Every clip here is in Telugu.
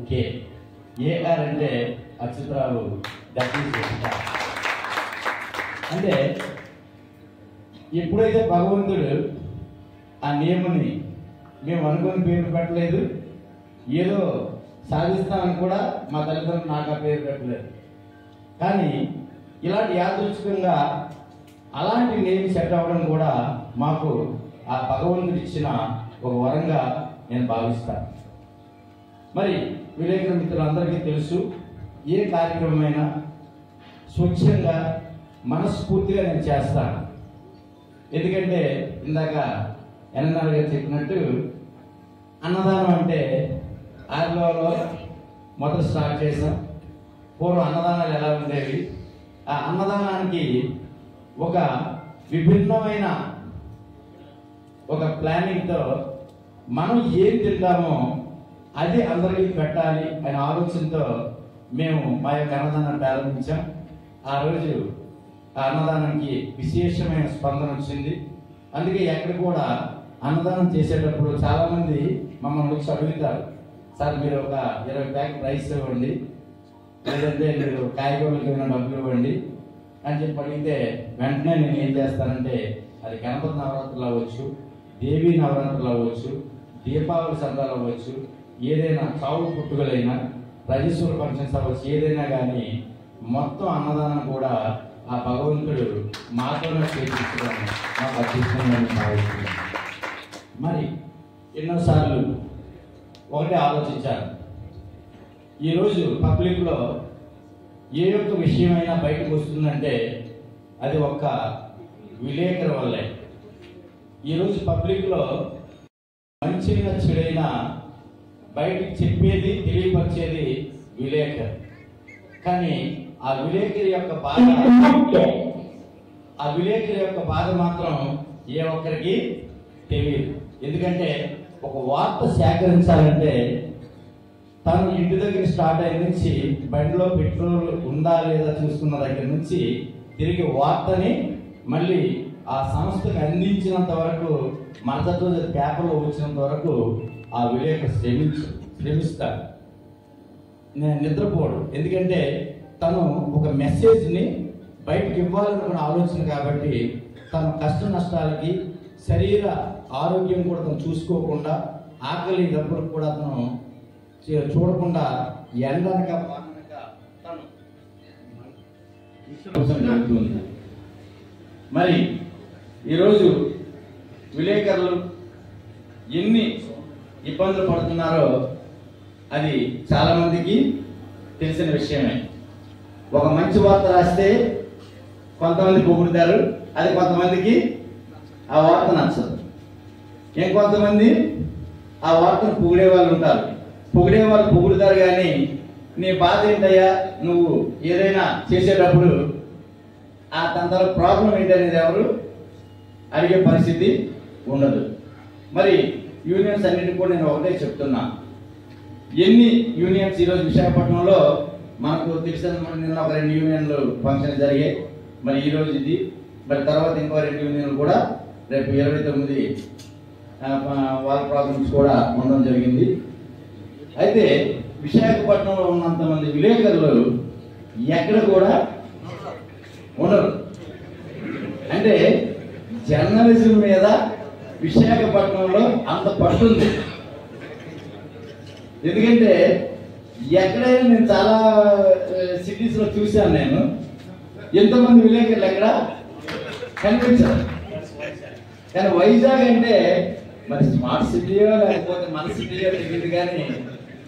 కే ఏఆర్ అంటే అచ్యుతరావు అంటే ఎప్పుడైతే భగవంతుడు ఆ నియమని మేము అనుకుని పేరు పెట్టలేదు, ఏదో సాధిస్తామని కూడా మా తల్లిదండ్రులు నాకు ఆ పేరు పెట్టలేదు. కానీ ఇలాంటి యాదృచ్ఛికంగా అలాంటి నేమ్ సెట్ అవ్వడం కూడా మాకు ఆ భగవంతుడు ఇచ్చిన ఒక వరంగా నేను భావిస్తాను. మరి విలేకరుల మిత్రులందరికీ తెలుసు, ఏ కార్యక్రమమైనా స్వచ్ఛంగా మనస్ఫూర్తిగా నేను చేస్తాను. ఎందుకంటే ఇందాక ఎన్ఎన్ఆర్ గారు చెప్పినట్టు అన్నదానం అంటే ఆర్లోలో మొదలు స్టార్ట్ చేసాం. పూర్వం అన్నదానాలు ఎలా ఉండేవి, ఆ అన్నదానానికి ఒక విభిన్నమైన ఒక ప్లానింగ్తో మనం ఏం తింటామో అది అందరికీ పెట్టాలి అనే ఆలోచనతో మేము మా యొక్క అన్నదానం ప్రారంభించాం. ఆ రోజు ఆ అన్నదానానికి విశేషమైన స్పందన వచ్చింది. అందుకే ఎక్కడ కూడా అన్నదానం చేసేటప్పుడు చాలామంది మమ్మల్ని వచ్చి అడుగుతారు, సార్ మీరు ఒక 20 ప్యాకెట్ రైస్ ఇవ్వండి, లేదంటే మీరు కాయగూరలకు ఏమైనా డబ్బులు ఇవ్వండి అని చెప్పి అడిగితే వెంటనే నేను ఏం చేస్తానంటే, అది గణపతి నవరాత్రులు అవ్వచ్చు, దేవీ నవరాత్రులు అవ్వచ్చు, దీపావళి సందాలు అవ్వచ్చు, ఏదైనా చావు పుట్టుకలైనా రజస్వర ఫంక్షన్స్ అవ్వచ్చు, ఏదైనా కానీ మొత్తం అన్నదానం కూడా ఆ భగవంతుడు మాతోనే చేయించడం మాకు అదృష్టంగా భావిస్తున్నాను. మరి ఎన్నోసార్లు ఒకటే ఆలోచించాను, ఈరోజు పబ్లిక్లో ఏ యొక్క విషయమైనా బయటకు వస్తుందంటే అది ఒక్క విలేకరు వల్లే. ఈరోజు పబ్లిక్లో మంచిగా చెడైనా బయటకు చెప్పేది తెలియపరిచేది విలేకరు. కానీ ఆ విలేకరి యొక్క బాధ మాత్రం ఏ ఒక్కరికి తెలియదు. ఎందుకంటే ఒక వార్త సేకరించాలంటే తను ఇంటి దగ్గర స్టార్ట్ అయిన నుంచి బండిలో పెట్రోల్ ఉందా లేదా చూసుకున్న దగ్గర నుంచి తిరిగి వార్తని మళ్ళీ ఆ సంస్థకు అందించినంత వరకు, మరుసటి రోజు పేపర్లో వచ్చినంత వరకు ఆ విలేకరు శ్రమిస్తాడు. నేను నిద్రపోడు. ఎందుకంటే తను ఒక మెసేజ్ని బయటకు ఇవ్వాలనుకున్న ఆలోచన కాబట్టి తన కష్ట నష్టాలకి శరీర ఆరోగ్యం కూడా తను చూసుకోకుండా, ఆకలి దప్పులకు కూడా తను చూడకుండా ఎండనక వాననక తను జరుగుతుంది. మరి ఈరోజు విలేకరులు ఎన్ని ఇబ్బందులు పడుతున్నారో అది చాలా మందికి తెలిసిన విషయమే. ఒక మంచి వార్త రాస్తే కొంతమంది పొగుడుతారు, అది కొంతమందికి ఆ వార్త నచ్చదు. ఇంకొంతమంది ఆ వార్తను పొగిడే వాళ్ళు ఉంటారు. పొగిడే వాళ్ళు పొగుడుతారు, కానీ నీ బాధ ఏంటయ్యా, నువ్వు ఏదైనా చేసేటప్పుడు ఆ తన ప్రాబ్లం ఏంటనేది ఎవరు అడిగే పరిస్థితి ఉండదు. మరి యూనియన్స్ అన్నింటికి కూడా నేను ఒకటే చెప్తున్నా, ఎన్ని యూనియన్స్ ఈరోజు విశాఖపట్నంలో మనకు తెలిసిన నిన్న ఒక 2 యూనియన్లు ఫంక్షన్ జరిగాయి. మరి ఈరోజు ఇది, మరి తర్వాత ఇంకో 2 యూనియన్లు కూడా రేపు 29 వాళ్ళ ప్రాబ్లమ్స్ కూడా ఉండడం జరిగింది. అయితే విశాఖపట్నంలో ఉన్నంతమంది విలేకరులు ఎక్కడ కూడా ఉండరు. అంటే జర్నలిజం మీద విశాఖపట్నంలో అంత పట్టుంది. ఎందుకంటే ఎక్కడైనా నేను చాలా సిటీస్లో చూశాను, నేను ఎంతమంది విలేకరులు ఎక్కడ కనిపించారు. కానీ వైజాగ్ అంటే మరి స్మార్ట్ సిటీయో లేకపోతే మన సిటీయో తెలియదు, కానీ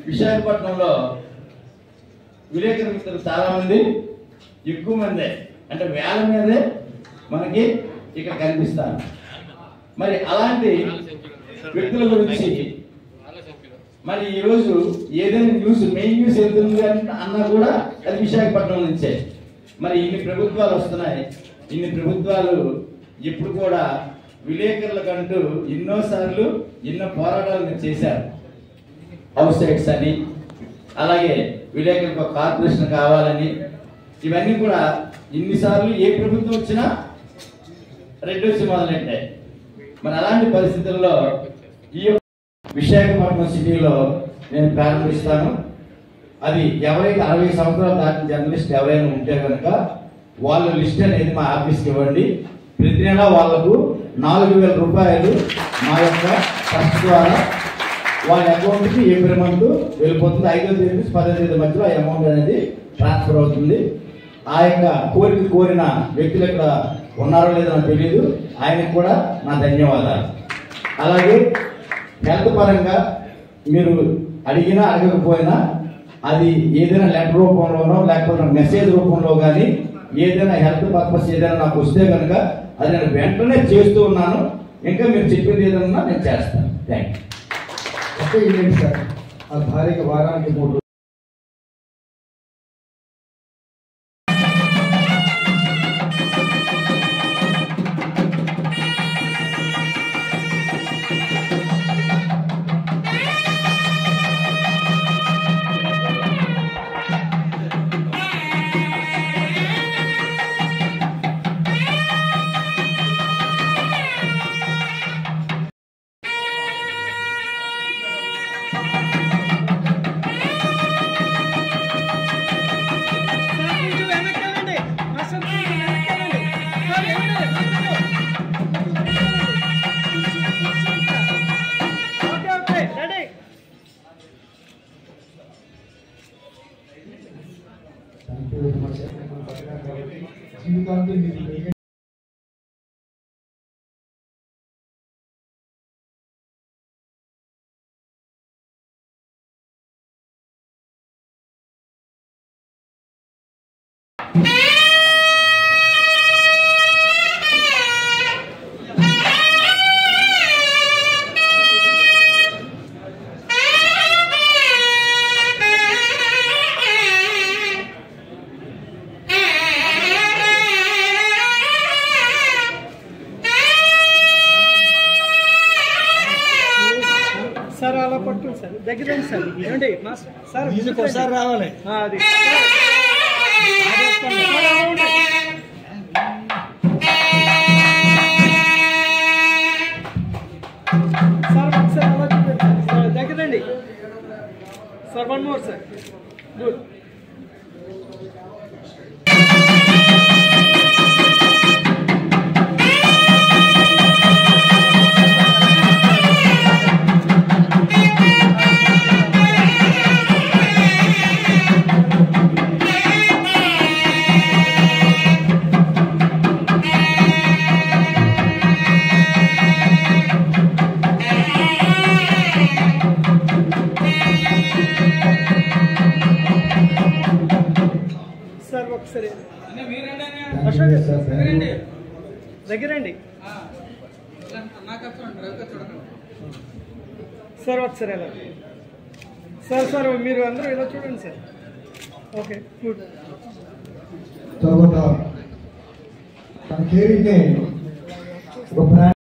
విశాఖపట్నంలో విలేకరుల మిత్రులు చాలా మంది, ఎక్కువ మందే, అంటే వేల మీదే మనకి ఇక్కడ కనిపిస్తారు. మరి అలాంటి వ్యక్తుల గురించి మరి ఈరోజు ఏదైనా న్యూస్, మెయిన్ న్యూస్ వెళ్తుంది అన్నా కూడా అది విశాఖపట్నం నుంచే. మరి ఇన్ని ప్రభుత్వాలు వస్తున్నాయి, ఇన్ని ప్రభుత్వాలు ఇప్పుడు కూడా విలేకరులకంటూ ఎన్నోసార్లు ఎన్నో పోరాటాలు మీరు చేశారు. హౌస్ సైట్స్ అని, అలాగే విలేకరులకు కార్పొరేషన్ కావాలని, ఇవన్నీ కూడా ఇన్నిసార్లు ఏ ప్రభుత్వం వచ్చినా రెడ్డి వచ్చి మొదలెట్టాయి. మరి అలాంటి పరిస్థితుల్లో ఈ విశాఖపట్నం సిటీలో నేను ప్రారంభిస్తాను. అది ఎవరైతే 60 సంవత్సరాలు దాటిన జర్నలిస్ట్ ఎవరైనా ఉంటే కనుక వాళ్ళ లిస్ట్ అనేది మా ఆఫీస్కి ఇవ్వండి. ప్రతి నెల వాళ్లకు 4,000 రూపాయలు మా యొక్క ట్రస్ట్ ద్వారా వాళ్ళ అకౌంట్కి ఏప్రిల్ మంత్ వెళ్ళిపోతుంది. 5వ తేదీ నుంచి 10వ తేదీ మధ్యలో ఆ అమౌంట్ అనేది ట్రాన్స్ఫర్ అవుతుంది. ఆ యొక్క కోరిన వ్యక్తులు ఇక్కడ ఉన్నారో లేదో నాకు తెలియదు, ఆయనకు కూడా నా ధన్యవాదాలు. అలాగే హెల్త్ పరంగా మీరు అడిగినా అడగకపోయినా అది ఏదైనా లెటర్ రూపంలోనో లేకపోతే మెసేజ్ రూపంలో కానీ ఏదైనా హెల్త్ పర్పస్ ఏదైనా నాకు వస్తే కనుక అది నేను వెంటనే చేస్తూ ఉన్నాను. ఇంకా మీరు చెప్పేది ఏదన్నా నేను చేస్తాను. Thank you. ఒకే ఈవెంట్ సార్, ఆ భార్యకి వారానికి 3 జీవితాంతం మీకు సార్ అలా పట్టుకోండి సార్, దగ్గరండి సార్. ఏమండి సార్ ఒకసారి రావాలి. అది సార్ ఒకసారి అలా చూడండి సార్, దగ్గరండి sir. 1 more sir. Good. Sir ఒకసారి దగ్గరండి సార్. ఒకసారి ఎలా సార్ మీరు అందరూ ఇలా చూడండి సార్. Okay good. తర్వాత తన కేరింగ్ ఒక బ్రాండ్